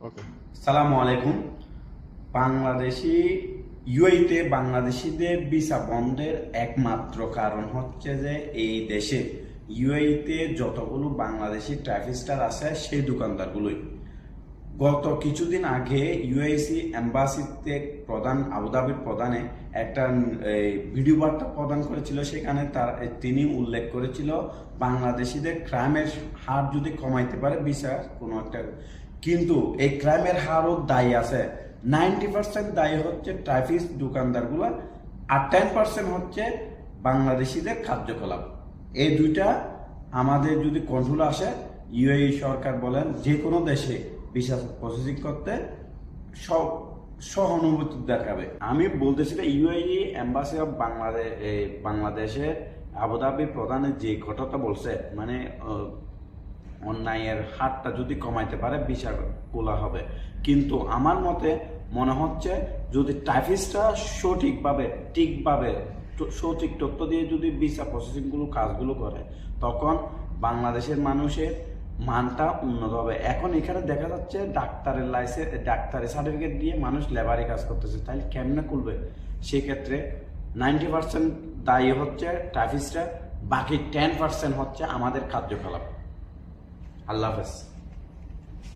ওকে। সালামু আলাইকুম। ইউএইতে বাংলাদেশিদের ভিসা বন্ধের একমাত্র কারণ হচ্ছে যে এই দেশে ইউএইতে যতগুলো বাংলাদেশি ট্রাফিক স্টার আছে সেই দোকানদারগুলোই গত কিছুদিন আগে ইউএসি এম্বাসিতে আবুধাবির প্রধানে একটা ভিডিও বার্তা প্রদান করেছিল। সেখানে তিনি উল্লেখ করেছিল বাংলাদেশিদের ক্রাইমের হার যদি কমাইতে পারে ভিসা কোনো একটা, কিন্তু এই ক্রাইমের হারও দায়ী আছে। 90% দায়ী হচ্ছে ট্রাফিক দোকানদারগুলো, আর 10% হচ্ছে বাংলাদেশিদের কার্যকলাপ। এই দুইটা আমাদের যদি কন্ট্রোল আসে, ইউএই সরকার বলেন যে কোনো দেশে ভিসা প্রসেসিং করতে সহানুভূতি দেখাবে। আমি বলতেছি ইউএই এম্বাসি অফ বাংলাদেশের আবুধাবি প্রধানের যে কথাটা বলছে, মানে অন্যায়ের হারটা যদি কমাইতে পারে ভিসা খোলা হবে। কিন্তু আমার মতে মনে হচ্ছে যদি ট্রাফিকটা ঠিকভাবে সঠিক তথ্য দিয়ে যদি ভিসা প্রসেসিংগুলো কাজগুলো করে, তখন বাংলাদেশের মানুষের মানটা উন্নত হবে। এখন এখানে দেখা যাচ্ছে ডাক্তারের সার্টিফিকেট দিয়ে মানুষ লেবারি কাজ করতেছে, তাহলে কেমনে করবে? সেক্ষেত্রে 90% দায়ী হচ্ছে ট্রাফিকটা, বাকি 10% হচ্ছে আমাদের কার্যকলাপ। আল্লাহ হাফেজ।